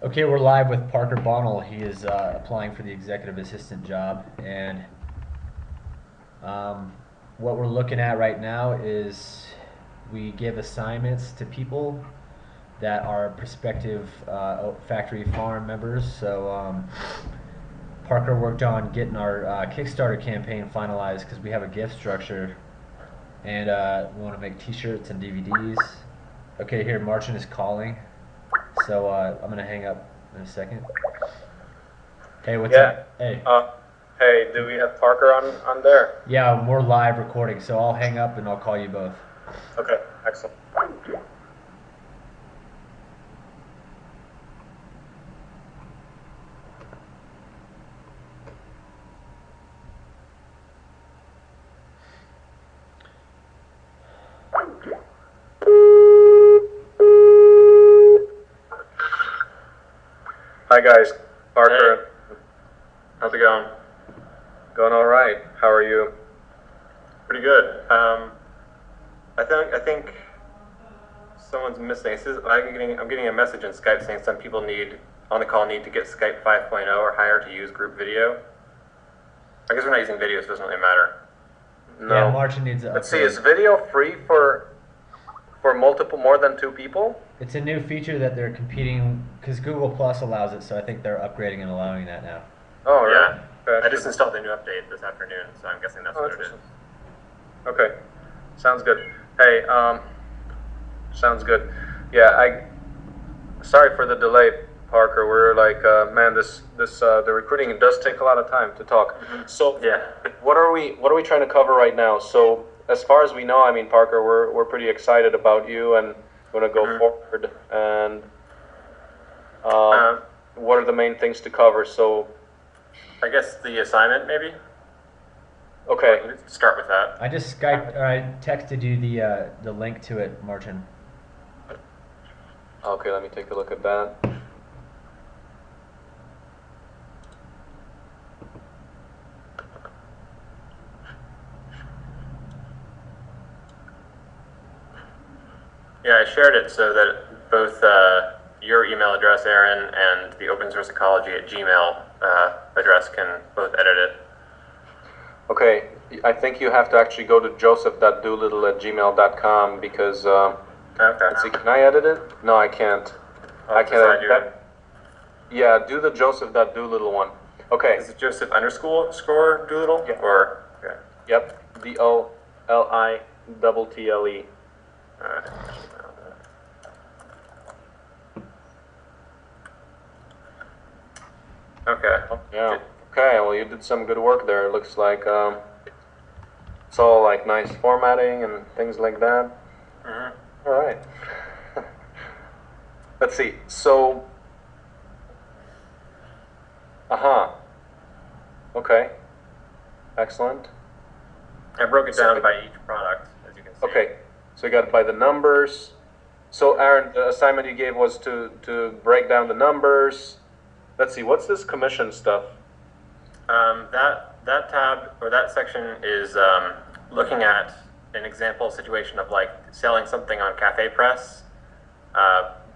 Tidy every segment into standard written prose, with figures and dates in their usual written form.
Okay, we're live with Parker Bonnell. He is applying for the executive assistant job, and um, what we're looking at right now is we give assignments to people that are prospective factory farm members. So Parker worked on getting our Kickstarter campaign finalized because we have a gift structure, and we want to make T-shirts and DVDs. Okay, here Martin is calling, so I'm gonna hang up in a second. Hey, what's Yeah. up? Hey. Hey, do we have Parker on there? Yeah, we're live recording, so I'll hang up and I'll call you both. Okay, excellent. Hi guys, Parker. How's it going? Going all right. How are you? Pretty good. I think someone's missing. I'm getting a message in Skype saying some people on the call need to get Skype 5.0 or higher to use group video. I guess we're not using video, so it doesn't really matter. Yeah, Martin needs to Let's see, upgrade. is video free for more than two people? It's a new feature that they're competing because Google Plus allows it, so I think they're upgrading and allowing that now. Oh, really? Yeah. Okay. I just installed the new update this afternoon, so I'm guessing that's what it is. Okay, sounds good. Hey, sounds good. Yeah, sorry for the delay, Parker. We're like, man, the recruiting does take a lot of time to talk. So, Yeah. what are we trying to cover right now? So, as far as we know, I mean, Parker, we're pretty excited about you and want to go forward. And what are the main things to cover? So, I guess the assignment, maybe? okay. Let's start with that. I just Skyped or I texted you the link to it, Martin. Okay, let me take a look at that. Yeah, I shared it so that both your email address, Aaron, and the open source ecology at Gmail address can both edit it. Okay, I think you have to actually go to joseph.doolittle@gmail.com because, Okay. let's see, can I edit it? No, I can't. I can't edit do that. Yeah, do the joseph.doolittle one. Okay, Is it Joseph underscore score Doolittle? Yeah. Or, okay. yep, DOLITTLE. Alright. Okay. Yeah, okay, well, you did some good work there. It looks like, it's all like nice formatting and things like that. All right. Let's see. So, okay. Excellent. I broke it down by each product, as you can see. Okay. So you got it by the numbers. So Aaron, the assignment you gave was to break down the numbers. Let's see. What's this commission stuff? That tab or that section is looking at an example situation of like selling something on Cafe Press,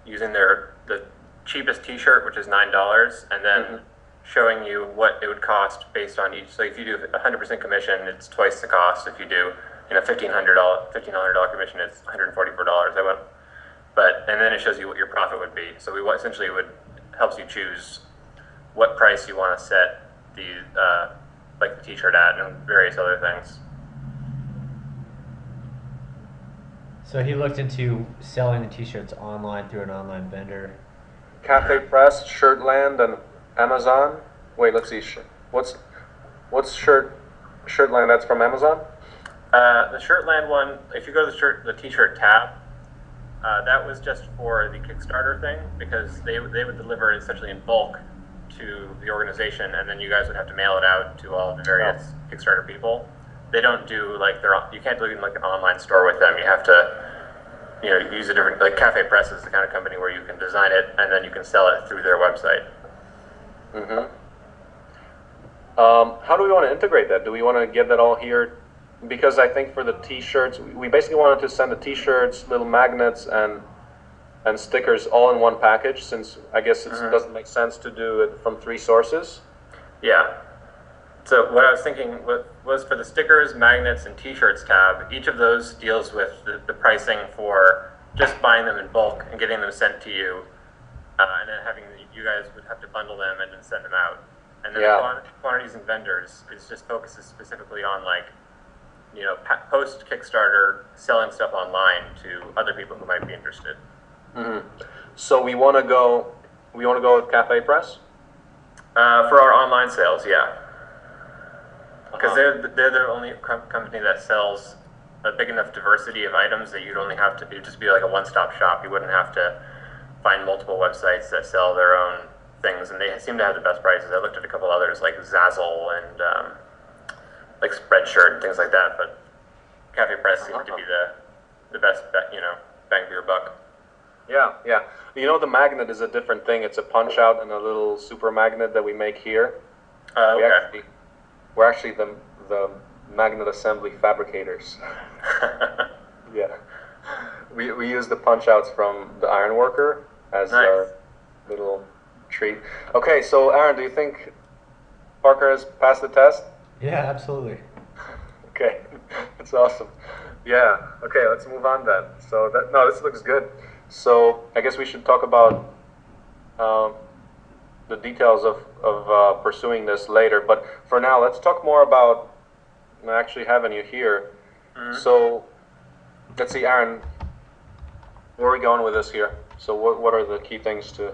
using the cheapest T-shirt, which is $9, and then showing you what it would cost based on each. So if you do 100% commission, it's twice the cost. If you do $1,500 commission, it's $144. And then it shows you what your profit would be. So we essentially helps you choose what price you want to set the like the T-shirt at and various other things. So he looked into selling the T-shirts online through an online vendor. Cafe Press, Shirtland, and Amazon. Wait, let's see. What's Shirtland? That's from Amazon. The Shirtland one, if you go to the T-shirt tab, that was just for the Kickstarter thing because they would deliver it essentially in bulk to the organization, and then you guys would have to mail it out to all the various Kickstarter people. They don't do you can't do it in like an online store with them. You have to use a different, like Cafe Press is the kind of company where you can design it and then you can sell it through their website. How do we want to integrate that? Do we want to get that all here? Because I think for the T-shirts, we basically wanted to send the T-shirts, little magnets, and and stickers all in one package, since I guess it doesn't make sense to do it from 3 sources. Yeah. So what I was thinking was for the stickers, magnets, and T-shirts tab, each of those deals with the pricing for just buying them in bulk and getting them sent to you, and then having you guys would have to bundle them and then send them out. And then the quantities and vendors is just focuses specifically on like, you know, post Kickstarter selling stuff online to other people who might be interested. So we want to go with Cafe Press. For our online sales, yeah. Because they're the only company that sells a big enough diversity of items that you'd only have to just be like a one-stop shop. You wouldn't have to find multiple websites that sell their own things, and they seem to have the best prices. I looked at a couple others like Zazzle and like Spreadshirt and things like that, but Cafe Press seems to be the best, you know, bang for your buck. Yeah. You know, the magnet is a different thing. It's a punch out and a little super magnet that we make here. Okay. We're actually the magnet assembly fabricators. Yeah. We use the punch outs from the Ironworker as our little treat. Okay, so Aaron, do you think Parker has passed the test? Yeah, absolutely. Okay, that's awesome. Yeah, okay, let's move on then. So this looks good. So I guess we should talk about the details of pursuing this later. But for now, let's talk more about actually having you here. So let's see, Aaron, where are we going with this here? So what are the key things to...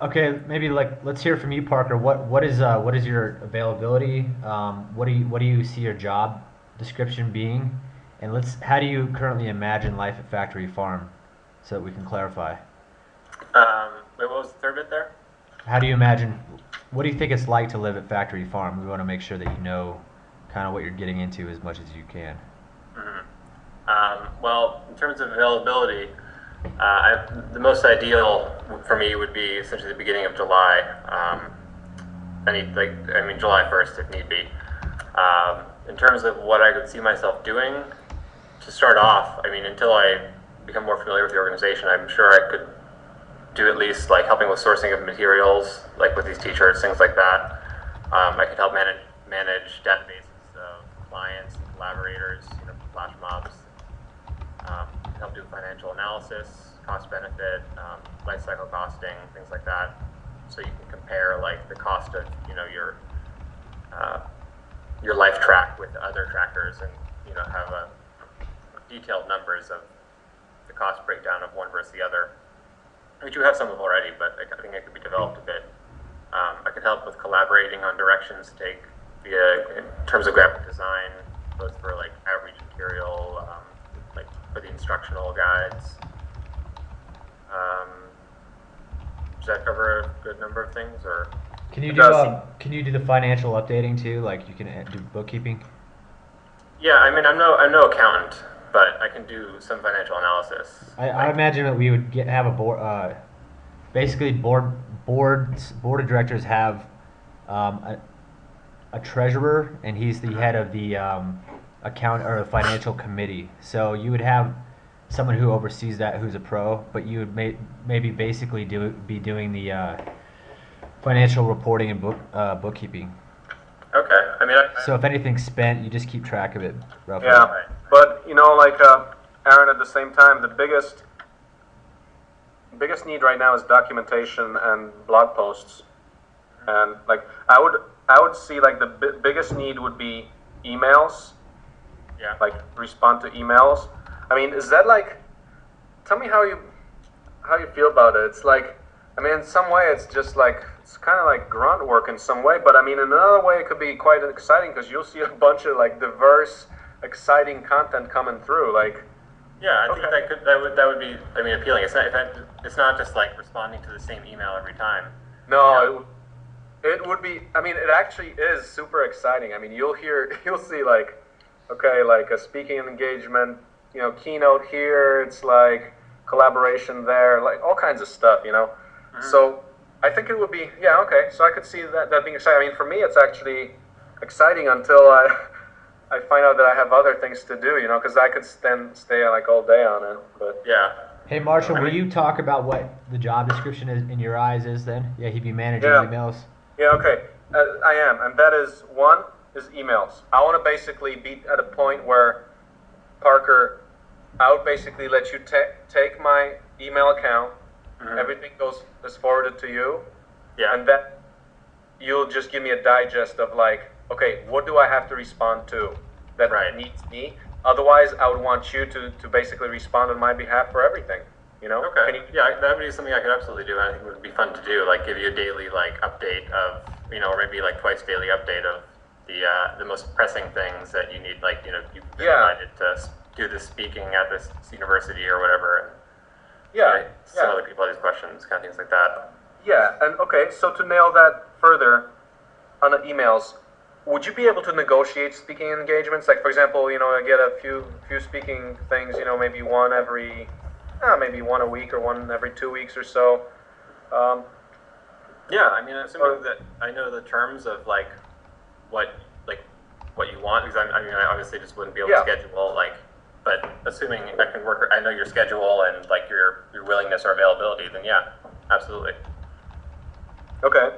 Okay, maybe let's hear from you, Parker. What is your availability? What do you see your job description being? And how do you currently imagine life at Factory Farm, so that we can clarify? Wait, what was the third bit there? What do you think it's like to live at Factory Farm? We want to make sure that you know kind of what you're getting into as much as you can. Well, in terms of availability, the most ideal for me would be essentially the beginning of July. July 1st if need be. In terms of what I could see myself doing, to start off, I mean, until I become more familiar with the organization, I'm sure I could do at least like helping with sourcing of materials, like with these T-shirts, things like that. I could help manage databases of clients, collaborators, you know, flash mobs. Help do financial analysis, cost benefit, life cycle costing, things like that. So you can compare like the cost of, you know, your life track with other trackers, and you know, have detailed numbers of the cost breakdown of one versus the other, which you have some of already, but I think it could be developed a bit. I could help with collaborating on directions to take in terms of graphic design, both for like outreach material, like for the instructional guides. Does that cover a good number of things, or? Can you do the financial updating too? Like you can do bookkeeping? Yeah, I mean, I'm no accountant, but I can do some financial analysis. I imagine that we would have a board. Basically, board of directors have a treasurer, and he's the head of the account or financial committee. So you would have someone who oversees that, who's a pro, but you would maybe basically be doing the financial reporting and bookkeeping. Okay, I mean, so if anything's spent, you just keep track of it roughly. Yeah, but you know, like Aaron, at the same time, the biggest need right now is documentation and blog posts, and like I would see like the biggest need would be emails. Yeah. Like respond to emails. I mean, is that like? Tell me how you feel about it. It's like, I mean, in some way, it's just like it's kind of like grunt work in some way, but I mean, in another way, it could be quite exciting because you'll see a bunch of like diverse, exciting content coming through. Like, yeah, I think that would be, I mean, appealing. It's not just like responding to the same email every time. No, it would be. I mean, it actually is super exciting. I mean, you'll see like, okay, like a speaking engagement, you know, keynote here. It's like collaboration there, like all kinds of stuff, you know. So I think it would be, yeah, okay. So I could see that being exciting. I mean, for me, it's actually exciting until I find out that I have other things to do, you know, because I could then stay like all day on it. But yeah. Hey Marshall, I will mean, you talk about what the job description is in your eyes is then? Yeah, he'd be managing Yeah. emails. Yeah, okay. I am, and that is one is emails. I want to basically be at a point where Parker, I would basically let you take my email account. Everything goes is forwarded to you, yeah. and then you'll just give me a digest of like, okay, what do I have to respond to that Right. needs me? Otherwise, I would want you to basically respond on my behalf for everything. You know? Okay. Can you, Yeah, that would be something I could absolutely do. And I think it would be fun to do, like give you a daily like update of, or maybe like twice daily update of the most pressing things that you need, like you've been Yeah. invited to do this speaking at this university or whatever, yeah, and some yeah. other people have these questions, kind of things like that. Yeah, and okay, so to nail that further on the emails, would you be able to negotiate speaking engagements? Like, for example, I get a few speaking things, maybe maybe one a week or one every 2 weeks or so. Um, Yeah, I mean, assuming or- that I know the terms of what like what you want, because I obviously just wouldn't be able Yeah. to schedule but assuming I can work, I know your schedule and like your willingness or availability, then yeah, absolutely. okay.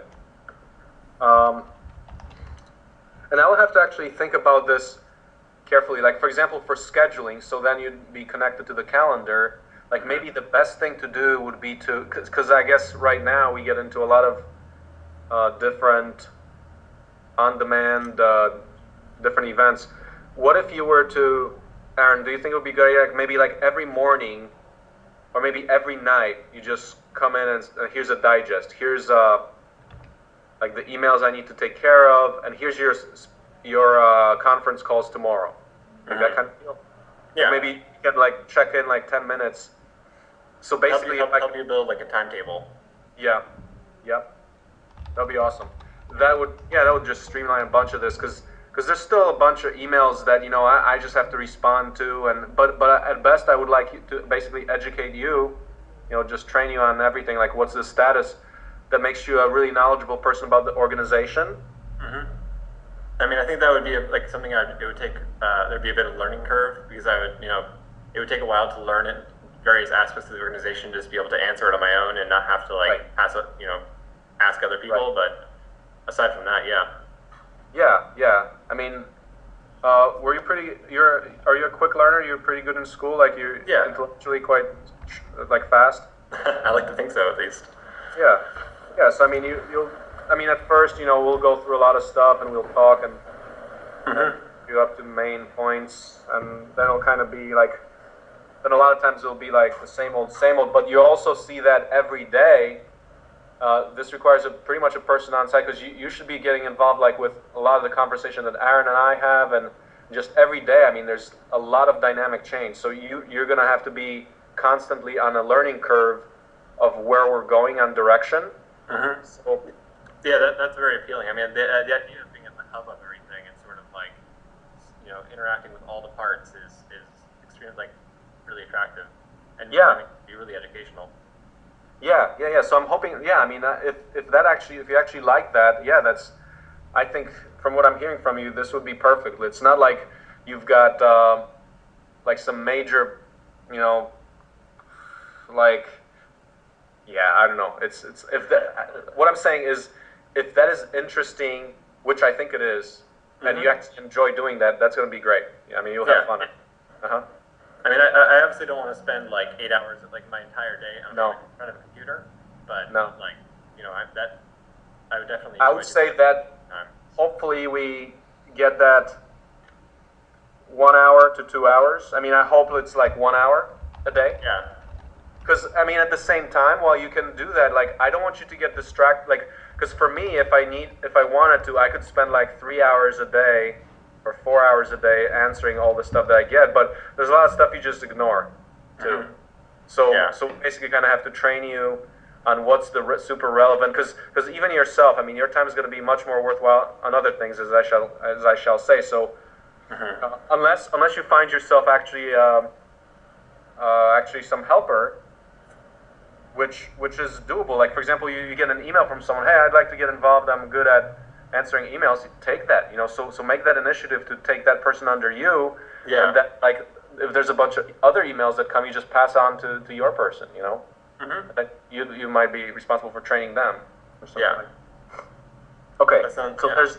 And I will have to actually think about this carefully. Like, for example, for scheduling, so then you'd be connected to the calendar. Like, maybe the best thing to do would be because I guess right now we get into a lot of different on-demand, different events. What if you were to, Aaron? Do you think it would be good? Like maybe like every morning, or maybe every night, you just come in and here's a digest. Here's like the emails I need to take care of, and here's your conference calls tomorrow. Like that kind of deal. Yeah, Maybe you can like check in like 10 minutes. So basically, help you build like a timetable. yeah, yeah, that'd be awesome. That would just streamline a bunch of this because there's still a bunch of emails that I just have to respond to, and but at best I would like you to basically educate you, just train you on everything, like what's the status that makes you a really knowledgeable person about the organization. I mean, I think that would be like something it would take. There'd be a bit of learning curve because it would take a while to learn it, various aspects of the organization, just be able to answer it on my own and not have to Right. ask other people. Right. But aside from that, yeah. Yeah. I mean, were you are you a quick learner? You're pretty good in school. Like you're Yeah. intellectually quite like fast. I like to think so, at least. Yeah. So I mean, you'll. I mean, at first, we'll go through a lot of stuff and we'll talk and you up to main points, and then it'll kind of be like. Then a lot of times it'll be like the same old, same old. But you also see that every day. This requires pretty much a person on site because you should be getting involved like with a lot of the conversation that Aaron and I have, and just every day. I mean, there's a lot of dynamic change. So you're gonna have to be constantly on a learning curve of where we're going on direction. So, Yeah, that's very appealing. I mean, the idea of being at the hub of everything and sort of like, interacting with all the parts is extremely really attractive, and Yeah. I mean, be really educational. yeah. So I'm hoping. Yeah, I mean, if you actually like that, yeah, I think from what I'm hearing from you, this would be perfect. It's not like you've got like some major, like, yeah, I don't know. It's if that. What I'm saying is, if that is interesting, which I think it is, and you actually enjoy doing that, that's going to be great. I mean, you'll have Yeah. fun. Uh-huh. I mean, I obviously don't want to spend 8 hours of my entire day on No. in front of a computer, but No. I would definitely. I enjoy would say doing that time. hopefully we get that 1 hour to 2 hours. I mean, I hope it's like 1 hour a day. Yeah. Because, I mean, at the same time, while you can do that, like, I don't want you to get distracted. Like, because for me, if I wanted to, I could spend like 3 hours a day or 4 hours a day answering all the stuff that I get. But there's a lot of stuff you just ignore, too. So, Yeah. so basically, kind of have to train you on what's the super relevant. Because even yourself, I mean, your time is going to be much more worthwhile on other things, as I shall say. So, unless you find yourself actually actually some helper, which is doable. Like, for example, you get an email from someone, hey, I'd like to get involved, I'm good at answering emails. Take that, so make that initiative to take that person under you. Yeah. And that, like, if there's a bunch of other emails that come, you just pass on to your person, you know? Mm-hmm. That you might be responsible for training them or something Yeah. like that. Okay, That sounds- so yeah. there's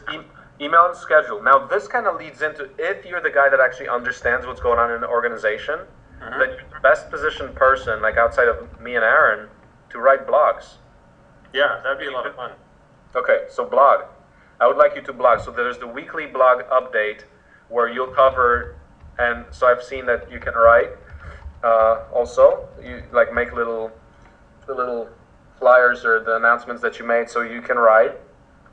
email and schedule. Now this kind of leads into if you're the guy that actually understands what's going on in the organization, Mhm. then you're the best positioned person, like outside of me and Aaron, to write blogs. Yeah, that'd be a lot of fun. Okay, so blog. I would like you to blog. So there's the weekly blog update where you'll cover, and so I've seen that you can write. Also, you like make the little flyers or the announcements that you made, so you can write.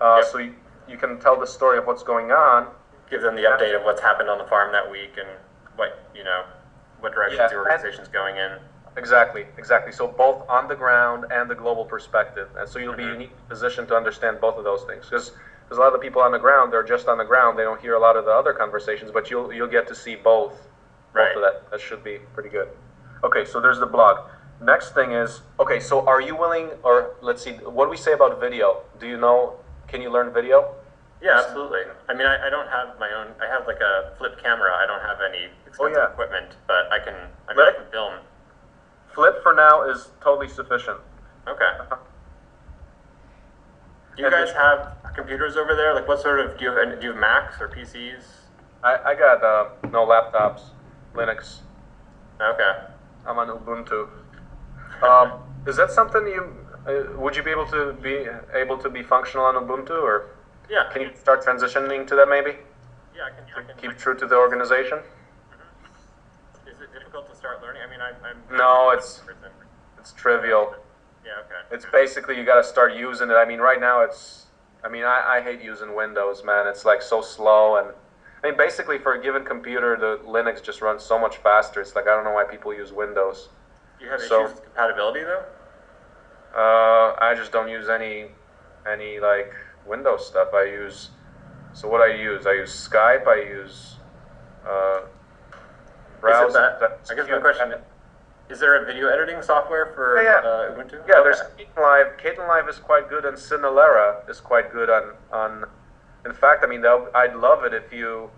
Yep. So you can tell the story of what's going on. Give them the update of what's happened on the farm that week and what directions Yeah, the organization's going in. Exactly. So both on the ground and the global perspective, and so you'll be uniquely positioned to understand both of those things. Because a lot of the people on the ground, they're just on the ground. They don't hear a lot of the other conversations, but you'll get to see both. Right. Both of that. That should be pretty good. Okay, so there's the blog. Next thing is, okay, so are you willing, or let's see, what do we say about video? Do you know? Can you learn video? Yeah, absolutely. I mean, I don't have my own. I have like a flip camera. I don't have any expensive yeah. equipment, but I can film. Flip for now is totally sufficient. Okay. Do you And guys this- have computers over there? Like, what sort of do you have Macs or PCs? I got no laptops, Linux. Okay. I'm on Ubuntu. Is that something would you be able to be functional on Ubuntu, or Yeah. can you start transitioning to that maybe? Yeah, I can Keep true to the organization? Is it difficult to start learning? I mean, I'm. No, it's trivial. Yeah. Okay. It's basically you got to start using it. I mean, right now I hate using Windows, man. It's like so slow, and I mean, basically for a given computer, the Linux just runs so much faster. It's like I don't know why people use Windows. Do you have So- issues with compatibility though? I just don't use any like Windows stuff. What I use Skype. I use browser. I guess my question is there a video editing software for Yeah. Ubuntu? Yeah, Okay. there's Kden Live. Kden Live is quite good, and Cinelera is quite good on. In fact, I mean, I'd love it if you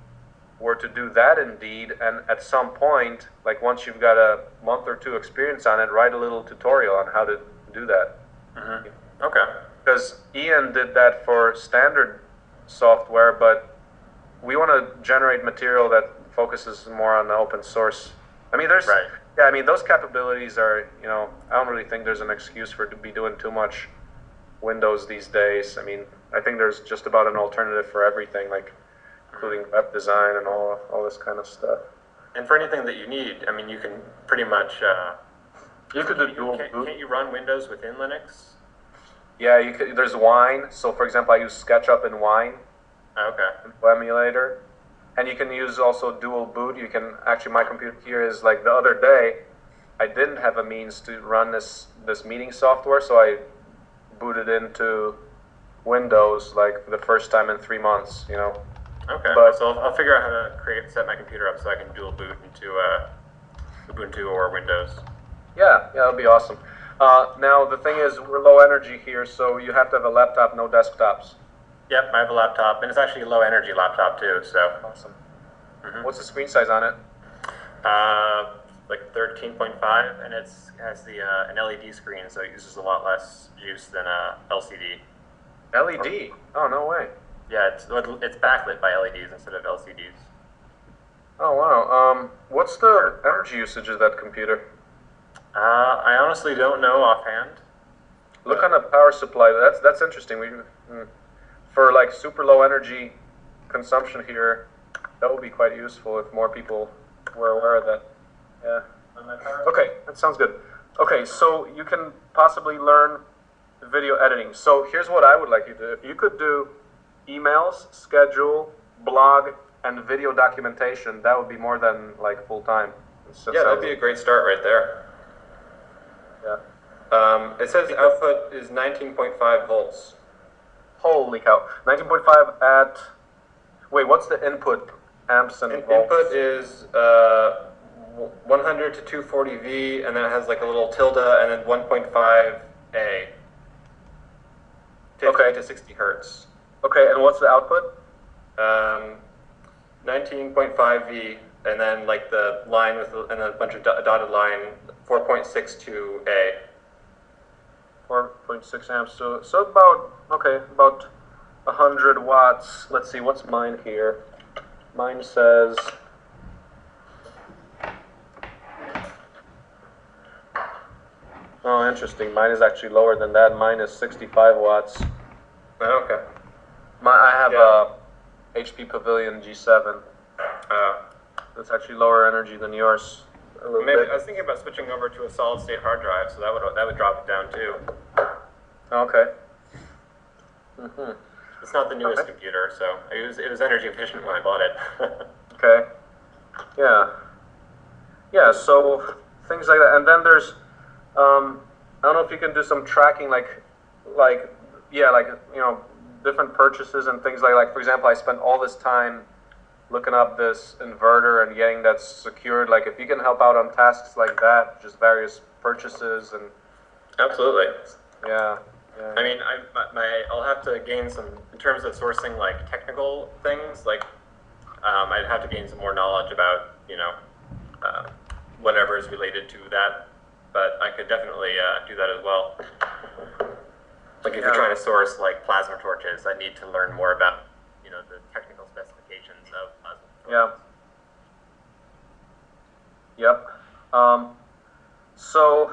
were to do that indeed, and at some point, like once you've got a month or two experience on it, write a little tutorial on how to do that. Mm-hmm. Okay. Because Ian did that for standard software, but we want to generate material that focuses more on the open source. I mean, Right. yeah, I mean, those capabilities are, I don't really think there's an excuse for to be doing too much Windows these days. I mean, I think there's just about an alternative for everything, like including web design and all this kind of stuff. And for anything that you need, I mean, you can pretty much. You could do dual boot. Can't you run Windows within Linux? Yeah, you could. There's Wine. So, for example, I use SketchUp in Wine. Okay. Emulator, and you can use also dual boot. You can actually, my computer here is like the other day, I didn't have a means to run this meeting software, so I booted into Windows like for the first time in 3 months. Okay. But- So I'll figure out how to set my computer up so I can dual boot into Ubuntu or Windows. Yeah, that'd be awesome. Now the thing is, we're low energy here, so you have to have a laptop, no desktops. Yep, I have a laptop, and it's actually a low energy laptop too. So Awesome. Mhm. What's the screen size on it? like 13.5, and has an LED screen, so it uses a lot less juice than a LCD. LED. Oh, no way. Yeah, it's backlit by LEDs instead of LCDs. Oh wow. What's the energy usage of that computer? I honestly don't know offhand. Look on the power supply. That's interesting. For like super low energy consumption here, that would be quite useful if more people were aware of that. Yeah. Okay, that sounds good. Okay, so you can possibly learn video editing. So here's what I would like you to do. If you could do emails, schedule, blog, and video documentation, that would be more than like full time. Yeah, that'd be a great start right there. Yeah. It says output is 19.5 volts. Holy cow. 19.5 at... Wait, what's the input? Amps and volts? Input is 100 to 240 V, and then it has like a little tilde, and then 1.5 A. 50 Okay. to 60 hertz. Okay, and what's the output? 19.5 V and then like the line with and a bunch of dotted line 4.62A. 4.6 amps. So about 100 watts. Let's see, what's mine here? Mine says. Oh, interesting. Mine is actually lower than that. Mine is 65 watts. Oh, okay. I have Yeah. a HP Pavilion G7. That's actually lower energy than yours. A little Maybe bit. I was thinking about switching over to a solid state hard drive, so that would drop it down too. Okay. Mm-hmm. It's not the newest Okay. computer, so it was energy efficient when I bought it. Okay. Yeah. Yeah. So things like that, and then there's, I don't know if you can do some tracking, yeah, like different purchases and things like for example, I spent all this time looking up this inverter and getting that secured. Like if you can help out on tasks like that, just various purchases and Absolutely. yeah. Yeah. I mean, I'll have to gain some in terms of sourcing like technical things. Like, I'd have to gain some more knowledge about whatever is related to that. But I could definitely do that as well. Like if you're trying to source like plasma torches, I need to learn more about the technical specifications of plasma torches. Yeah. Yep. So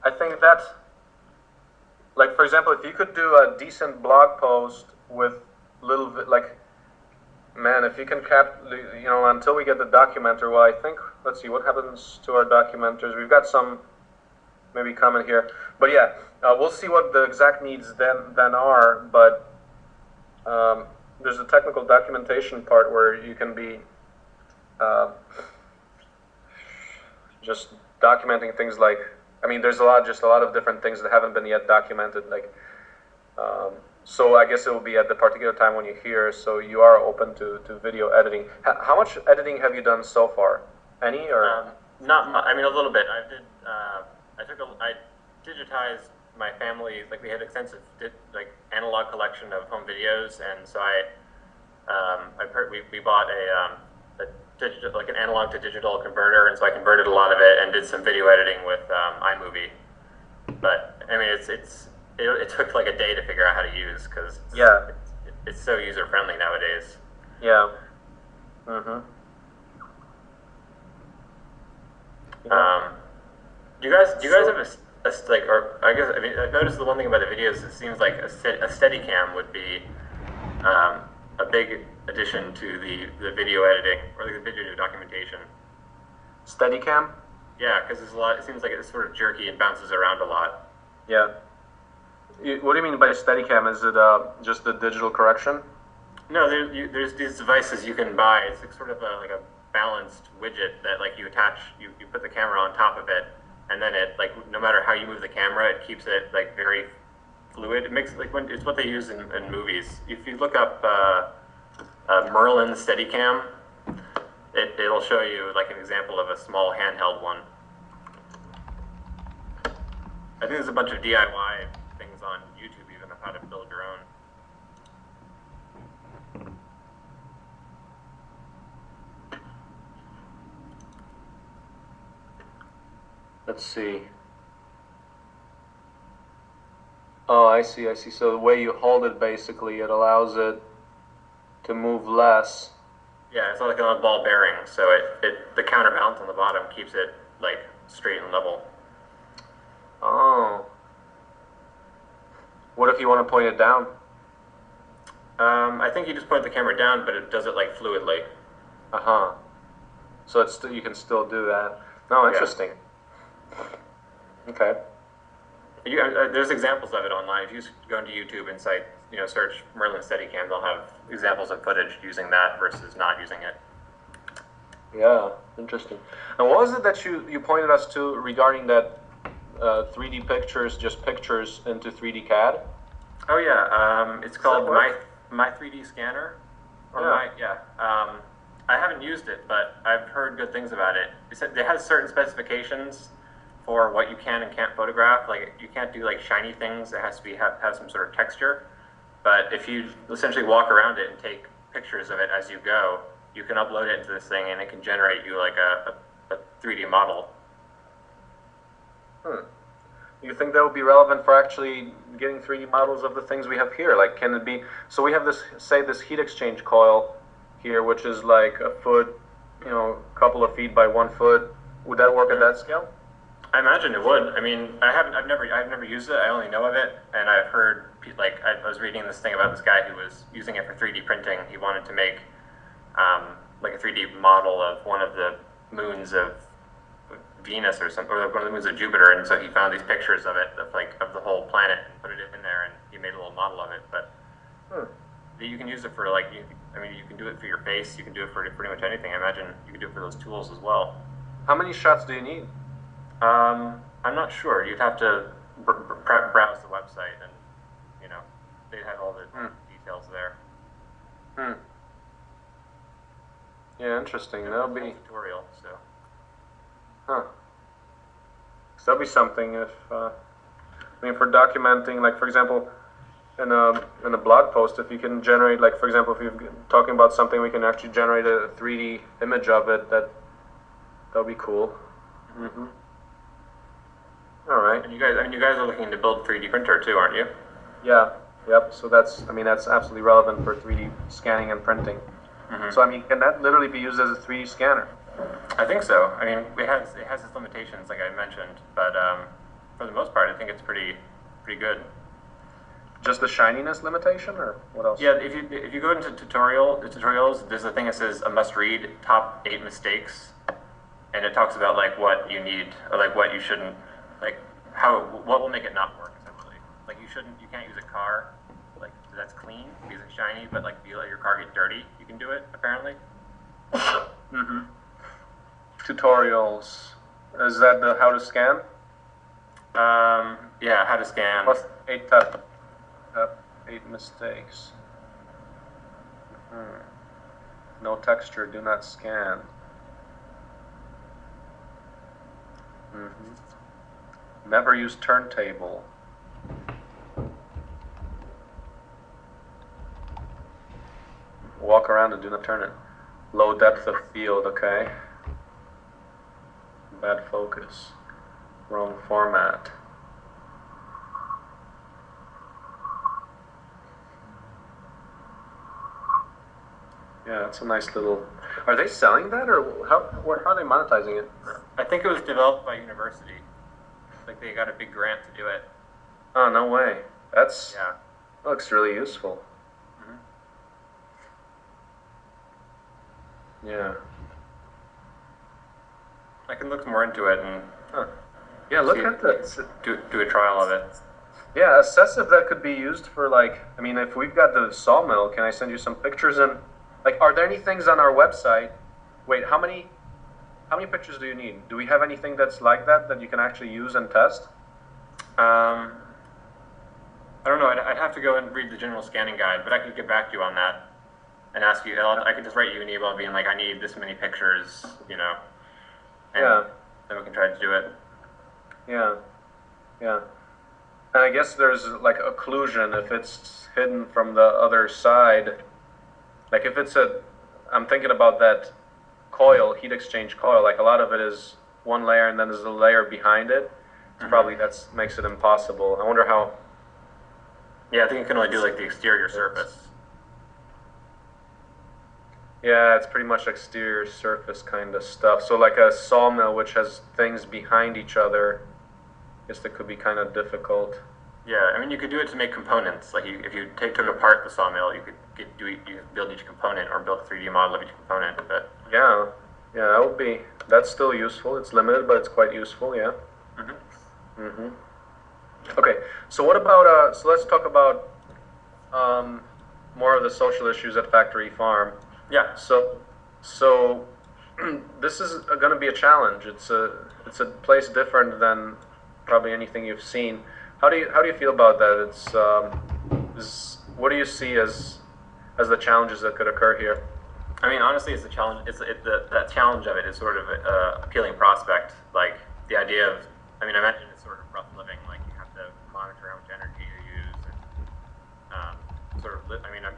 I think that, like for example, if you could do a decent blog post with man, if you can until we get the documenter. Well, I think let's see what happens to our documenters. We've got some maybe coming here, but yeah, we'll see what the exact needs then are. But there's a technical documentation part where you can be just documenting things like, I mean, there's a lot of different things that haven't been yet documented. So I guess it will be at the particular time when you're here. So you are open to video editing. How much editing have you done so far? Any or? Not much. I mean, a little bit. I digitized my family. Like we had extensive analog collection of home videos, and so we bought a digital, like an analog to digital converter, and so I converted a lot of it and did some video editing with iMovie. But I mean, it took like a day to figure out how to use because it's so user friendly nowadays. Yeah. Mhm. Do you guys have or I guess, I mean, I've noticed the one thing about the videos, it seems like a Steadicam would be a big addition to the video editing or the video documentation. Steadicam? Yeah, because it seems like it's sort of jerky and bounces around a lot. Yeah. What do you mean by Steadicam? Is it just the digital correction? No, there's these devices you can buy. It's like sort of like a balanced widget that like you attach, you put the camera on top of it, and then it like no matter how you move the camera, it keeps it like very fluid. It makes it's what they use in movies. If you look up Merlin Steadicam, it'll show you like an example of a small handheld one. I think there's a bunch of DIY things on YouTube even of how to build your own. Let's see. Oh, I see. So the way you hold it, basically, it allows it to move less. Yeah, it's like on a ball bearing, so the counterbalance on the bottom keeps it like straight and level. Oh. What if you want to point it down? I think you just point the camera down, but it does it like fluidly. Uh-huh. So you can still do that. No, interesting. Okay. There's examples of it online. If you go into YouTube and search Merlin Steadicam, they'll have examples of footage using that versus not using it. Yeah, interesting. And what was it that you pointed us to regarding that 3D pictures, just pictures into 3D CAD? Oh yeah, it's called work? My 3D Scanner. Or Yeah. I haven't used it, but I've heard good things about it. It has certain specifications for what you can and can't photograph. Like you can't do like shiny things. It has to have some sort of texture. But if you essentially walk around it and take pictures of it as you go, you can upload it into this thing and it can generate you like a 3D model. You think that would be relevant for actually getting 3D models of the things we have here? Like, can it be, so we have this, say, this heat exchange coil here, which is like a foot, you know, a couple of feet by 1 foot. Would that work at that scale? I imagine it would. I mean, I've never used it. I only know of it, and I've heard, like, I was reading this thing about this guy who was using it for 3D printing. He wanted to make like a 3D model of one of the moons of Venus or something, or one of the moons of Jupiter, and so he found these pictures of it, of the whole planet, and put it in there, and he made a little model of it. But you can use it for like, I mean, you can do it for your face. You can do it for pretty much anything. I imagine you can do it for those tools as well. How many shots do you need? I'm not sure. You'd have to browse the website, and you know, they have all the details there. Yeah, interesting. That'll be tutorial. So. So that'll be something if, I mean, for documenting, like, for example, in a blog post, if you can generate, like, for example, if you're talking about something, we can actually generate a 3D image of it, that'll be cool. All right. And you guys are looking to build a 3D printer too, aren't you? Yeah, yep. So that's absolutely relevant for 3D scanning and printing. So, I mean, can that literally be used as a 3D scanner? I think so. I mean, it has its limitations, like I mentioned, but for the most part, I think it's pretty good. Just the shininess limitation, or what else? Yeah, if you go into tutorials, there's a thing that says a must-read top 8 mistakes, and it talks about like what you need or like what you shouldn't, like what will make it not work essentially. Like you can't use a car like that's clean because it's shiny, but like if you let your car get dirty, you can do it apparently. Tutorials. Is that the how to scan? Yeah, how to scan. Plus 8 mistakes. No texture, do not scan. Never use turntable. Walk around and do not turn it. Low depth of field, okay. Bad focus. Wrong format. Yeah, that's a nice little... Are they selling that, or how are they monetizing it? I think it was developed by university. Like they got a big grant to do it. Oh, no way. That Yeah. looks really useful. Yeah. I can look more into it and Yeah, look see- at that. do a trial of it. Yeah, assess if that could be used for, like, I mean, if we've got the sawmill, can I send you some pictures? And like, are there any things on our website? Wait, how many pictures do you need? Do we have anything that's like that you can actually use and test? I don't know. I'd have to go and read the general scanning guide, but I could get back to you on that and ask you. I could just write you an email being like, I need this many pictures, you know. And Yeah. then we can try to do it. Yeah. And I guess there's like occlusion if it's hidden from the other side. Like if it's I'm thinking about that coil, heat exchange coil, like a lot of it is one layer and then there's a layer behind it. Probably makes it impossible. I wonder how. Yeah, I think you can only do like the exterior surface. Yeah, it's pretty much exterior surface kind of stuff. So like a sawmill which has things behind each other, I guess that could be kind of difficult. Yeah, I mean, you could do it to make components. Like if you took apart the sawmill, you could build each component or build a 3D model of each component. But Yeah, that's still useful. It's limited, but it's quite useful, yeah. Okay, so what about, so let's talk about more of the social issues at Factory Farm. yeah, So this is going to be a challenge. It's a place different than probably anything you've seen. How do you feel about that? What do you see as the challenges that could occur here? I mean, honestly, it's a challenge. That challenge of it is sort of an appealing prospect. Like the idea of, I mean, I imagine it's sort of rough living. Like you have to monitor how much energy you use, and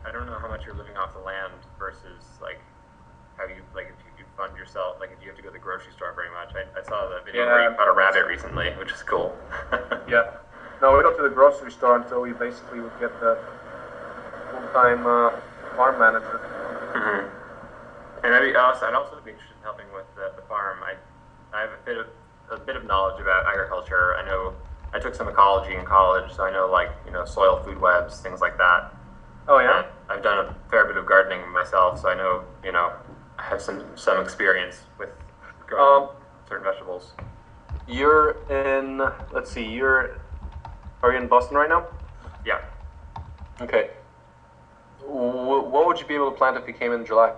I don't know how much you're living off the land versus like how you like if you fund yourself, like if you have to go to the grocery store very much. I saw the video where you caught a rabbit recently, which is cool. Yeah. No, we go to the grocery store until we basically would get the full-time farm manager. Mm-hmm. And I'd also be interested in helping with the farm. I have a bit of knowledge about agriculture. I know I took some ecology in college, so I know like soil food webs, things like that. Oh yeah. And I've done a fair bit of gardening myself, so I know I have some experience with growing certain vegetables. You're in. Let's see. Are you in Boston right now? Yeah. Okay. What would you be able to plant if you came in July?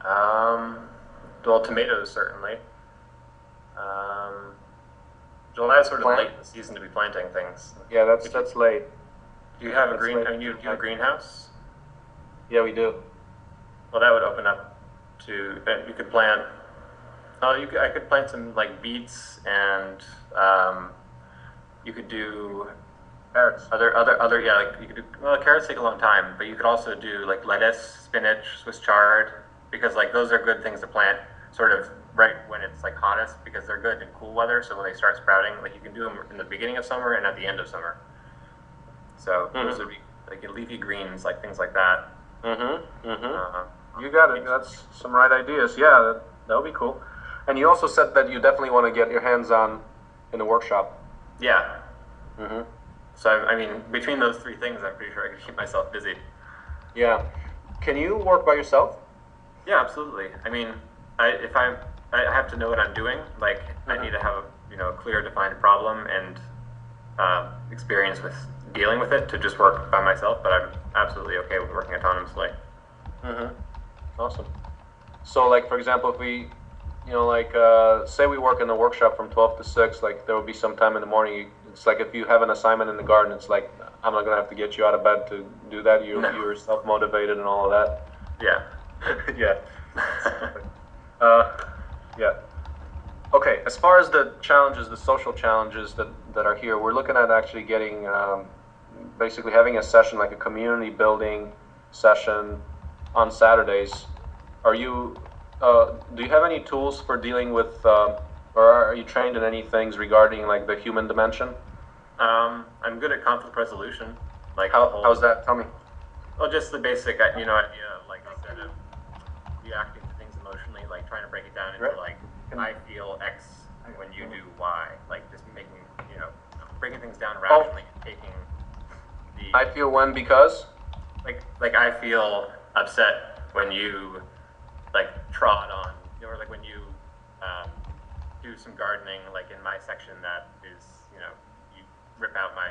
Well, tomatoes certainly. July is sort of late in the season to be planting things. Yeah, that's late. Do you have a That's green? late. I mean, you have a greenhouse. Yeah, we do. Well, that would open up to you could plant. I could plant some like beets and you could do Carrots. other yeah, like you could do, well, carrots take a long time, but you could also do like lettuce, spinach, Swiss chard, because like those are good things to plant sort of right when it's like hottest, because they're good in cool weather. So when they start sprouting, like you can do them in the beginning of summer and at the end of summer. So those would be like leafy greens, like things like that. You got it. That's some right ideas. Yeah, that would be cool. And you also said that you definitely want to get your hands on in the workshop. Yeah. So I mean, between those three things, I'm pretty sure I could keep myself busy. Yeah. Can you work by yourself? Yeah, absolutely. I mean, I have to know what I'm doing. Like, I need to have a clear, defined problem and experience with dealing with it to just work by myself. But I'm absolutely okay with working autonomously. Awesome. So, like for example, if we, say we work in the workshop from 12 to 6, like there will be some time in the morning. It's like if you have an assignment in the garden, it's like I'm not gonna have to get you out of bed to do that. You're self-motivated and all of that. Yeah. Yeah. Yeah. Okay, as far as the challenges, the social challenges that are here, we're looking at actually getting, basically having a session, like a community building session on Saturdays. Do you have any tools for dealing with, or are you trained in any things regarding like the human dimension? I'm good at conflict resolution. Like how's that? Tell me. Well, just the basic, idea, like instead of reacting to things emotionally, like trying to break it down into like, I feel X when you do Y. Like just making, breaking things down rationally, taking the. I feel when because. Like I feel upset when you, like trod on, or like when you do some gardening, like in my section that is, you rip out my,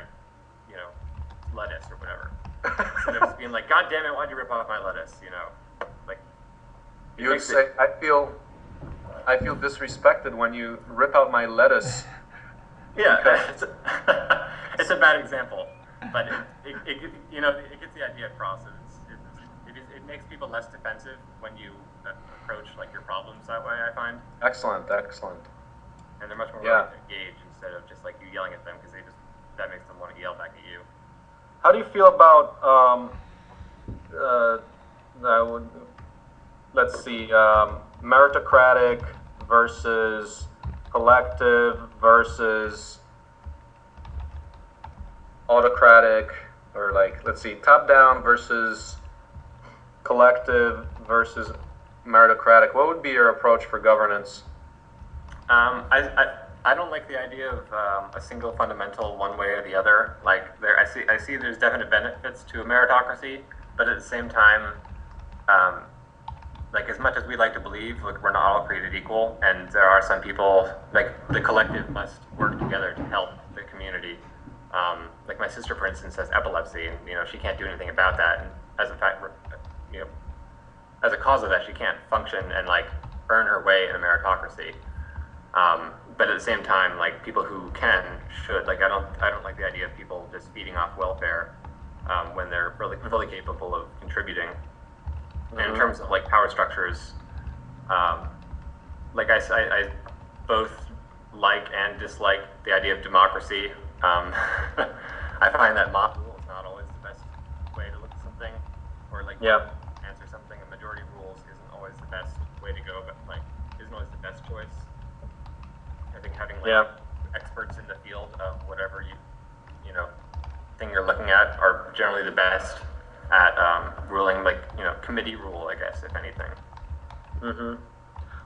lettuce or whatever. Instead of just being like, God damn it, why'd you rip off my lettuce? Like. You would say, I feel disrespected when you rip out my lettuce. Yeah, it's a bad example, but it gets the idea across. It makes people less defensive when you approach like your problems that way, I find. Excellent. And they're much more willing to engage instead of just like you yelling at them, because that makes them want to yell back at you. How do you feel about let's see, meritocratic versus collective versus autocratic, or like, let's see, top down versus collective versus meritocratic? What would be your approach for governance? I don't like the idea of a single fundamental one way or the other. Like I see there's definite benefits to a meritocracy, but at the same time, like as much as we like to believe, like we're not all created equal, and there are some people, like the collective must work together to help the community. Like my sister, for instance, has epilepsy, and she can't do anything about that. And as a fact, as a cause of that, she can't function and like earn her way in a meritocracy. But at the same time, like people who can should. Like I don't like the idea of people just feeding off welfare when they're really fully capable of contributing. And in terms of like power structures, like I both like and dislike the idea of democracy. I find that mob rule is not always the best way to look at something, or like answer something. A majority rules isn't always having like Yeah. experts in the field of whatever you know thing you're looking at are generally the best at ruling, like committee rule, I guess, if anything. Mm-hmm.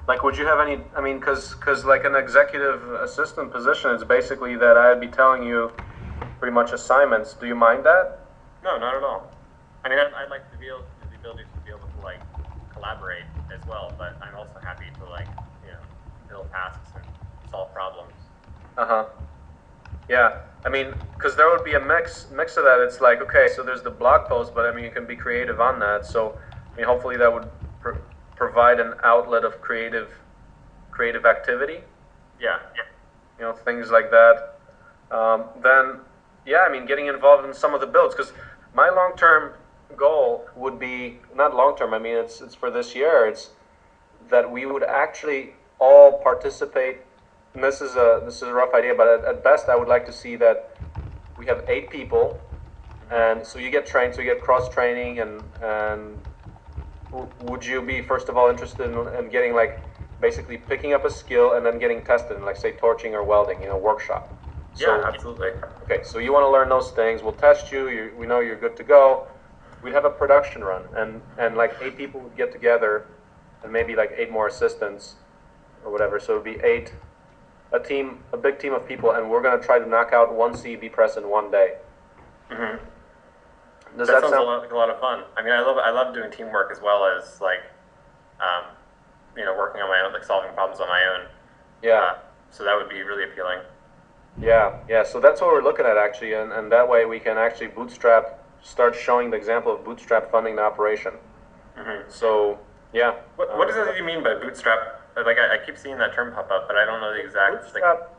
Like, would you have any? I mean, because like an executive assistant position, it's basically that I'd be telling you pretty much assignments. Do you mind that? No, not at all. I mean, I'd like to be able the ability to be able to like collaborate as well, but I'm also happy to like build tasks and solve problems. Uh-huh. Yeah. I mean, because there would be a mix of that. It's like, okay, so there's the blog post, but I mean, you can be creative on that. So, I mean, hopefully that would provide an outlet of creative activity. Yeah. Things like that. Then, yeah, I mean, getting involved in some of the builds, because my long-term goal would be, not long-term, I mean, it's for this year, it's that we would actually all participate. And this is a rough idea, but at best I would like to see that we have 8 people, and so you get trained, so you get cross training, and would you be first of all interested in getting, like, basically picking up a skill and then getting tested in, like, say, torching or welding, workshop? Yeah, absolutely. Okay, so you want to learn those things. We'll test you. We know you're good to go. We'd have a production run, and like 8 people would get together, and maybe like 8 more assistants or whatever. So it would be 8, a big team of people, and we're gonna try to knock out 1 CEB press in 1 day. Mm-hmm. Does That that sounds sound? like a lot of fun. I mean, I love doing teamwork as well as like, working on my own, like solving problems on my own. Yeah, So that would be really appealing. yeah. So that's what we're looking at actually, and that way we can actually start showing the example of bootstrap funding the operation. Mm-hmm. So yeah. What does that even mean by bootstrap? Like I keep seeing that term pop up, but I don't know the exact. Bootstrap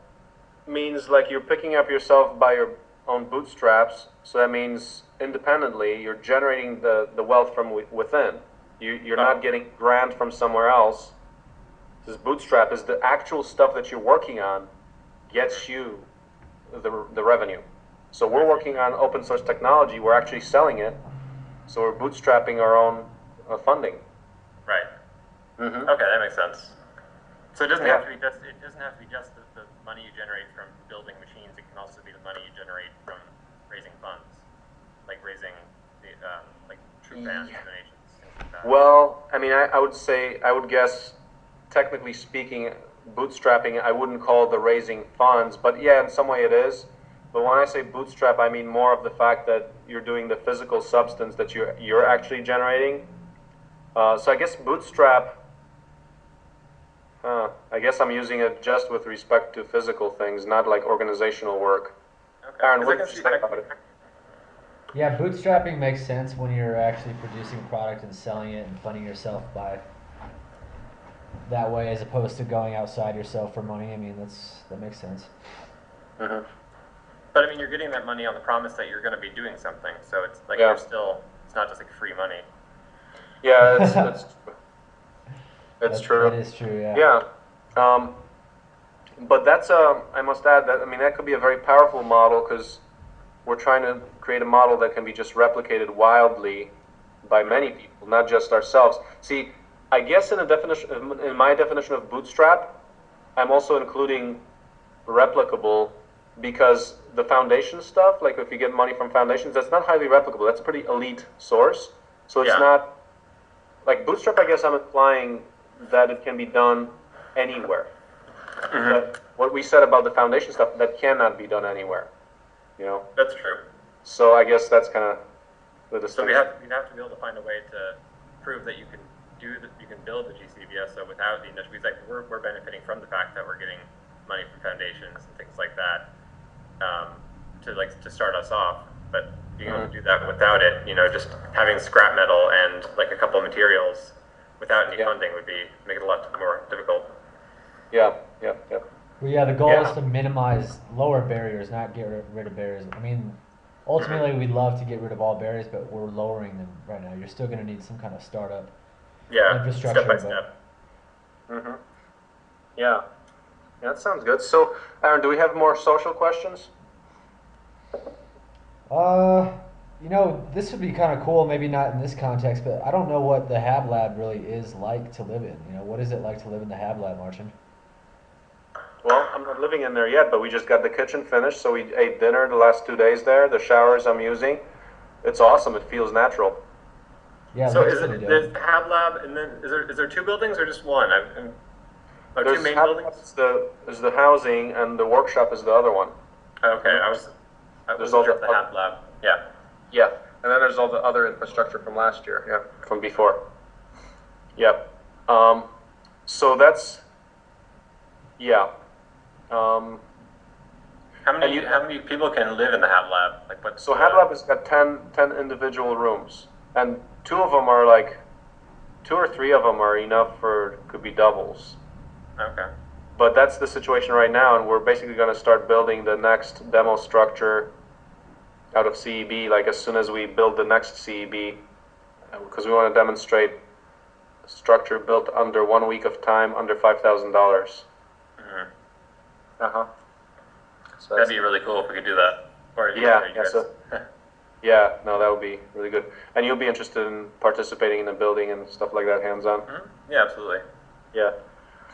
means like you're picking up yourself by your own bootstraps. So that means independently you're generating the wealth from within. You're not getting grant from somewhere else. This bootstrap is the actual stuff that you're working on gets you the revenue. So we're working on open source technology. We're actually selling it. So we're bootstrapping our own funding. Right. Mm-hmm. Okay, that makes sense. So it doesn't Yeah. have to be just the money you generate from building machines. It can also be the money you generate from raising funds, like raising the like troop band Yeah. donations. Things like that. Well, I mean, I would guess, technically speaking, bootstrapping, I wouldn't call the raising funds, but yeah, in some way it is. But when I say bootstrap, I mean more of the fact that you're doing the physical substance that you're actually generating. So I guess bootstrap, I guess I'm using it just with respect to physical things, not like organizational work. Okay. Aaron, 'Cause what I can do you see- think about it? Yeah, bootstrapping makes sense when you're actually producing a product and selling it and funding yourself by that way, as opposed to going outside yourself for money. I mean, that makes sense. Mm-hmm. But I mean, you're getting that money on the promise that you're going to be doing something. So it's like Yeah. it's not just like free money. Yeah, it's true. That is true. Yeah. Yeah. But that's I must add that, I mean, that could be a very powerful model because we're trying to create a model that can be just replicated wildly by many people, not just ourselves. See, I guess in my definition of bootstrap, I'm also including replicable, because the foundation stuff, like if you get money from foundations, that's not highly replicable. That's a pretty elite source. So it's Yeah. not like bootstrap. I guess I'm implying that it can be done anywhere. But what we said about the foundation stuff, that cannot be done anywhere. That's true. So I guess that's kind of the So distinction. we'd have to be able to find a way to prove that you can build the GCVSO without the initial. Because like we're benefiting from the fact that we're getting money from foundations and things like that to start us off. But being able to do that without it, just having scrap metal and like a couple of materials without any Yeah. funding would make it a lot more difficult. Yeah. Well, yeah, the goal Yeah. is to minimize lower barriers, not get rid of barriers. I mean, ultimately, we'd love to get rid of all barriers, but we're lowering them right now. You're still going to need some kind of startup Yeah, infrastructure. step by but- step. Mm-hmm. Yeah, that sounds good. So, Aaron, do we have more social questions? This would be kind of cool, maybe not in this context, but I don't know what the Hab Lab really is like to live in. What is it like to live in the Hab Lab, Martin? Well, I'm not living in there yet, but we just got the kitchen finished, so we ate dinner the last 2 days there. The showers I'm using, it's awesome. It feels natural. Yeah, it So looks is really it, dope. there's the Hab Lab, and then is there two buildings or just one? Or two main buildings? Is the housing, and the workshop is the other one. Okay, I There's wasn't all sure the if the Hab Lab. Yeah. Yeah, and then there's all the other infrastructure from last year. Yeah, from before. Yep. So that's yeah. Um, And you- How many people can live in the Hab Lab? Like what's so HabLab has got 10 individual rooms, and two or three of them are enough for could be doubles. Okay. But that's the situation right now, and we're basically going to start building the next demo structure out of CEB, like as soon as we build the next CEB, because we want to demonstrate a structure built under 1 week of time, under $5,000. Mhm. Uh-huh. So That'd be really cool if we could do that. Or you Yeah, you yeah, guys. so- yeah, no, that would be really good. And you'll be interested in participating in the building and stuff like that, hands-on? Mhm. Yeah, absolutely. Yeah.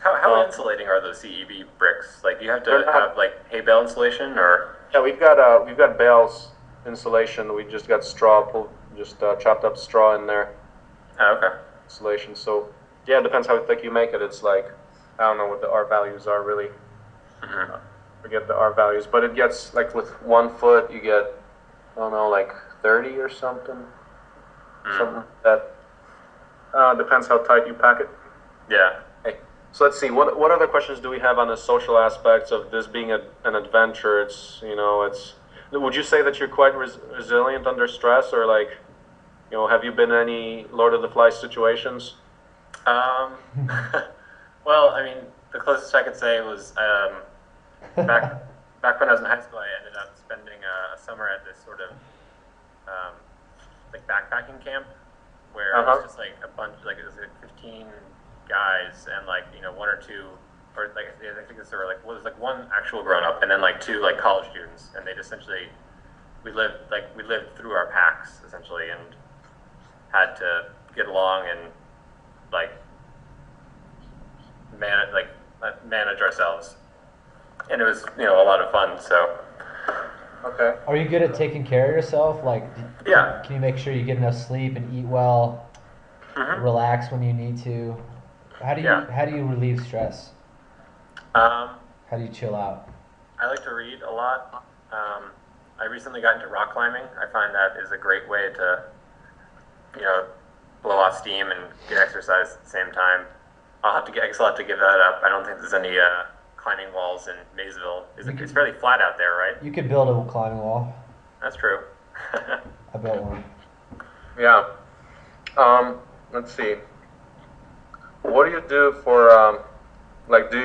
How Um, insulating are those CEB bricks? Like, do you have to They're not- have like hay bale insulation or? Yeah, we've got bales insulation. We just got chopped up straw in there, Oh, okay. insulation. So yeah, it depends how thick you make it. It's like I don't know what the R values are really. Mhm. Forget the R values, but it gets like with 1 foot you get I don't know like 30 or something. Mm. Something like that depends how tight you pack it. Yeah. Okay. So let's see. What other questions do we have on the social aspects of this being an adventure? It's. Would you say that you're quite resilient under stress, or like, have you been in any Lord of the Flies situations? Um, well, I mean, the closest I could say was back back when I was in high school. I ended up spending a summer at this sort of like backpacking camp where it was just like a bunch, like it was like 15 guys and like one or two, or like I think there were like was like one actual grown up and then like two like college students, and they'd essentially we lived through our packs essentially and had to get along and like manage ourselves, and it was a lot of fun. So Okay. Are you good at taking care of yourself? Like, yeah. can you make sure you get enough sleep and eat well, Mhm. relax when you need to? Yeah. How do you relieve stress? Um, How do you chill out? I like to read a lot. I recently got into rock climbing. I find that is a great way to, blow off steam and get exercise at the same time. I guess I'll have to give that up. I don't think there's any climbing walls in Maysville. It's fairly flat out there, right? You could build a climbing wall. That's true. I built one. Yeah. Let's see. What do you do for like? Do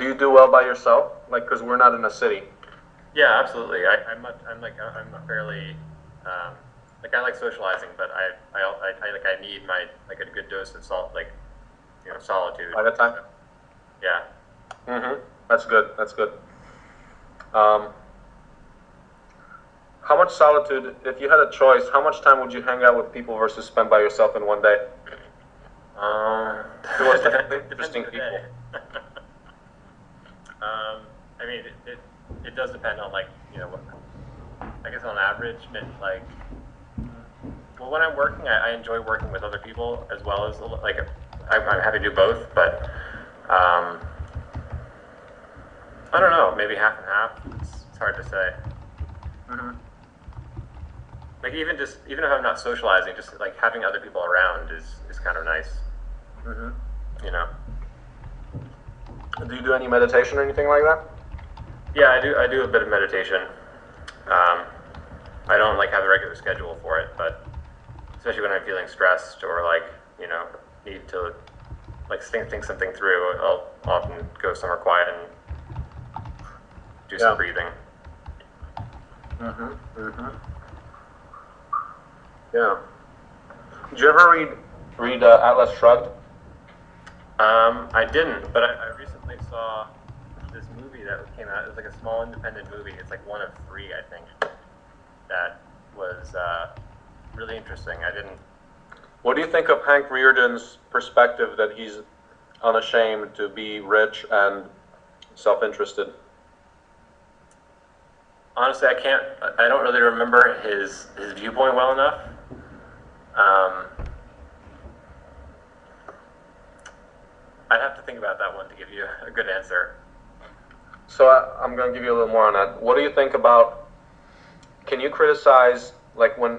you do well by yourself? Like, because we're not in a city. Yeah, absolutely. I'm a fairly like I like socializing, but I need my like a good dose of solitude. By the time. Yeah. Mm-hmm. That's good. That's good. How much solitude, if you had a choice, how much time would you hang out with people versus spend by yourself in one day? Who was the Depends interesting on the people? day. I mean, it does depend on what, I guess on average, like, well, when I'm working, I enjoy working with other people as well as like I'm happy to do both, but I don't know, maybe half and half. It's hard to say. Mm-hmm. Like even if I'm not socializing, just like having other people around is kind of nice. Mm-hmm. You know. Do you do any meditation or anything like that? Yeah, I do a bit of meditation. I don't have a regular schedule for it, but especially when I'm feeling stressed or need to think something through, I'll often go somewhere quiet and do some breathing. Mm-hmm. Mm-hmm. Yeah. Did you ever read Atlas Shrugged? I didn't, but I recently saw this movie that came out. It was like a small independent movie. It's like one of three, I think, that was really interesting. I didn't. What do you think of Hank Rearden's perspective that he's unashamed to be rich and self-interested? Honestly, I don't really remember his viewpoint well enough. I'd have to think about that one to give you a good answer. So I'm going to give you a little more on that. What do you think about, can you criticize, like when,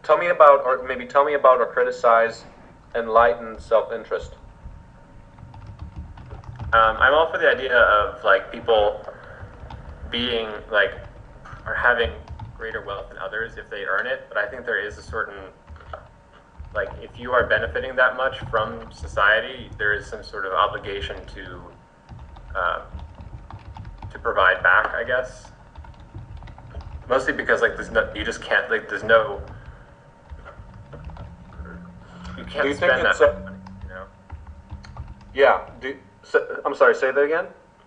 tell me about, or maybe tell me about or criticize enlightened self-interest. I'm all for the idea of like people being like, or having greater wealth than others if they earn it, but I think there is a certain, like if you are benefiting that much from society, there is some sort of obligation to provide back, I guess. Mostly because like you just can't, like there's no, you can't spend that much money, you know? Yeah. I'm sorry, say that again?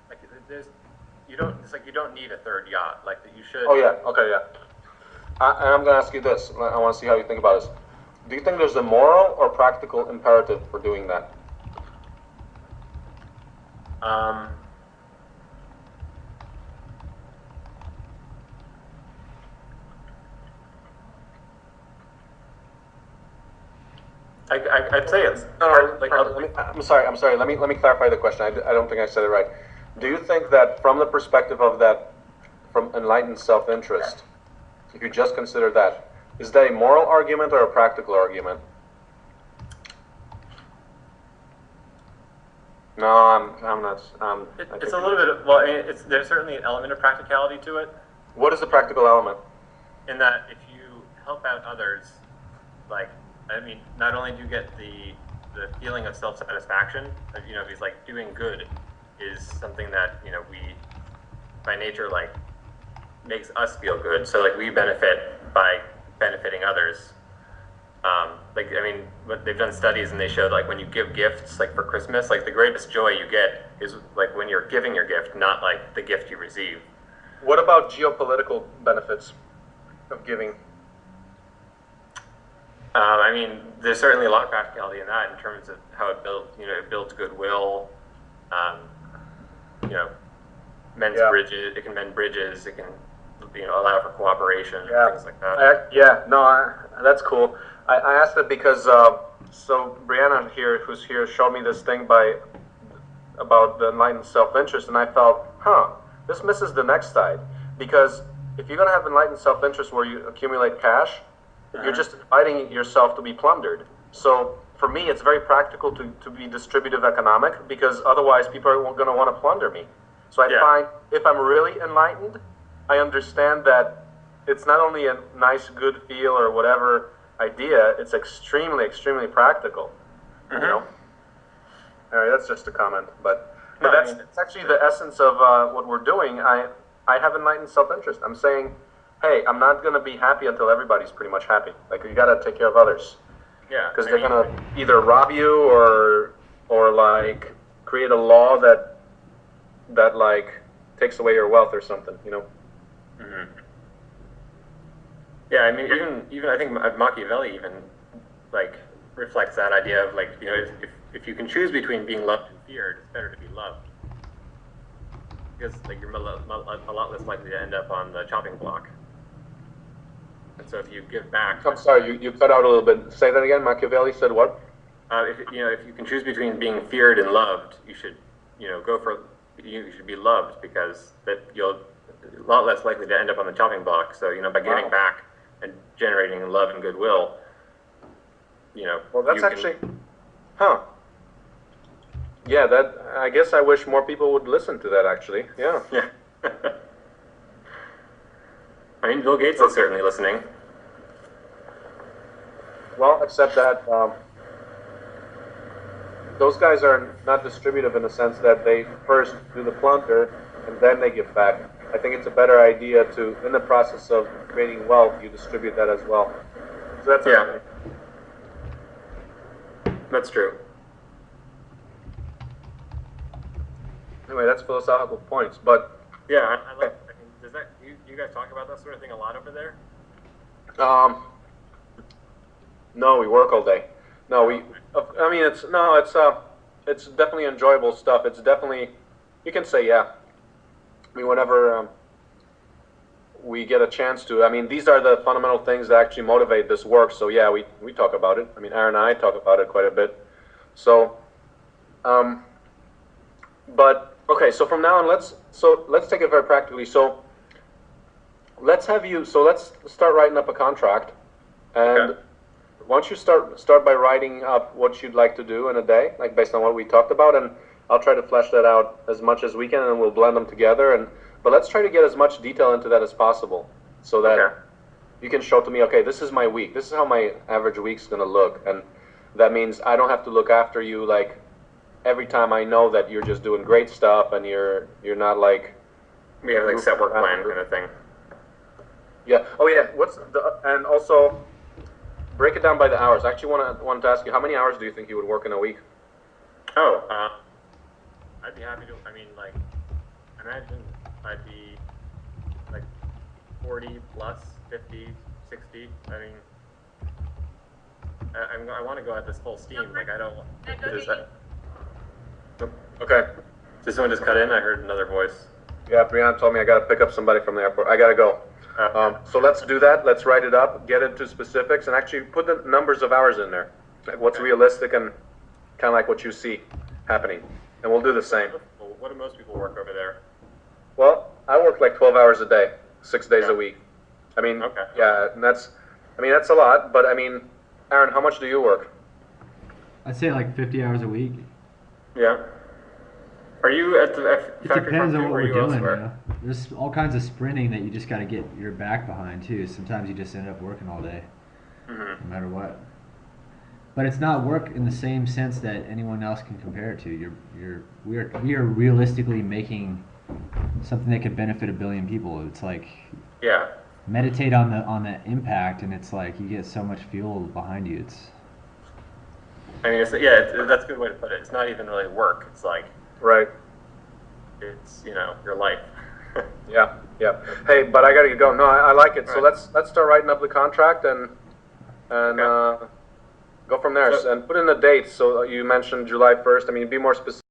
Like it's like you don't need a third yacht, like that you should. Oh yeah, okay, yeah. And I'm going to ask you this, I want to see how you think about this. Do you think there's a moral or practical imperative for doing that? I'd say it's I'm sorry. Let me clarify the question. I don't think I said it right. Do you think that from the perspective of that, from enlightened self-interest, if you just consider that, is that a moral argument or a practical argument? No, I'm not. It's a little bit of, well, I mean, there's certainly an element of practicality to it, What is the practical element? in that if you help out others, like, I mean, not only do you get the feeling of self-satisfaction, you know, because like doing good is something that, you know, we by nature like makes us feel good. So like we benefit by benefiting others. Like I mean, they've done studies and they showed like when you give gifts, like for Christmas, like the greatest joy you get is like when you're giving your gift, not like the gift you receive. What about geopolitical benefits of giving? I mean, there's certainly a lot of practicality in that in terms of how it builds goodwill. You know, mends bridges. It can mend bridges. It can, allow for cooperation, things like that. That's cool. I asked it because so Brianna here, who's here, showed me this thing about the enlightened self-interest, and I felt, this misses the next side, because if you're gonna have enlightened self-interest where you accumulate cash, you're just inviting yourself to be plundered. So for me, it's very practical to be distributive economic, because otherwise people are going to want to plunder me. So I find if I'm really enlightened, I understand that it's not only a nice, good feel or whatever idea, it's extremely, extremely practical. You know? All right, that's just a comment, but that's actually the essence of what we're doing. I have enlightened self-interest. I'm saying, hey, I'm not going to be happy until everybody's pretty much happy. Like, you got to take care of others. Yeah. Because they're going to either rob you or like create a law that like takes away your wealth or something, you know? Yeah, I mean, even I think Machiavelli even like reflects that idea of like, if you can choose between being loved and feared, it's better to be loved, because like you're a lot less likely to end up on the chopping block. And so if you give back, I'm sorry, you cut out a little bit. Say that again. Machiavelli said what? If you can choose between being feared and loved, you should you should be loved, because that you'll a lot less likely to end up on the chopping block. So by giving back and generating love and goodwill, well, that's actually, yeah, that, I guess I wish more people would listen to that, actually. Yeah. I mean, Bill Gates is certainly listening. Well, except that those guys are not distributive in the sense that they first do the plunder and then they give back. I think it's a better idea to, in the process of creating wealth, you distribute that as well. So that's okay. That's true. Anyway, that's philosophical points, but yeah, I like. I mean, does that you guys talk about that sort of thing a lot over there? No, we work all day. No, I mean, it's definitely enjoyable stuff. It's definitely, you can say, yeah. mean, whenever we get a chance to, I mean, these are the fundamental things that actually motivate this work. So yeah, we talk about it. I mean, Aaron and I talk about it quite a bit. So, but okay, so from now on, let's take it very practically. So let's start writing up a contract, and Okay. once you start by writing up what you'd like to do in a day, like based on what we talked about, and I'll try to flesh that out as much as we can, and we'll blend them together. But let's try to get as much detail into that as possible, so that Okay. you can show to me, okay, this is my week. This is how my average week's gonna look, and that means I don't have to look after you like every time. I know that you're just doing great stuff, and you're not like, We have like set work plan kind of thing. yeah. Oh yeah. And also break it down by the hours. I actually wanted to ask you, how many hours do you think you would work in a week? Oh, I'd be happy to. I mean, like, imagine I'd be like 40 plus 50, 60. I mean, I want to go at this full steam. Like, I don't. Is that? Okay. Did someone just cut in? I heard another voice. Yeah, Brianna told me I got to pick up somebody from the airport. I got to go. So let's do that. Let's write it up, get into specifics, and actually put the numbers of hours in there. Like what's realistic and kind of like what you see happening. And we'll do the same. What do most people work over there? Well, I work like 12 hours a day, 6 days Okay. a week. I mean, Okay. yeah, and that's a lot, but I mean, Aaron, how much do you work? I'd say like 50 hours a week. Yeah. Are you at the It factory depends farm on too, what or are we're you doing. elsewhere? You know? There's all kinds of sprinting that you just got to get your back behind too. Sometimes you just end up working all day, Mm-hmm. no matter what. But it's not work in the same sense that anyone else can compare it to. We are realistically making something that could benefit a billion people. It's like Yeah. meditate on the impact, and it's like you get so much fuel behind you. It's I mean, that's a good way to put it. It's not even really work. It's like, Right. it's, your life. Yeah, yeah. Hey, but I gotta go. No, I like it. So Right. let's start writing up the contract and Okay. go from there. So- And put in the dates. So you mentioned July 1st. I mean, be more specific.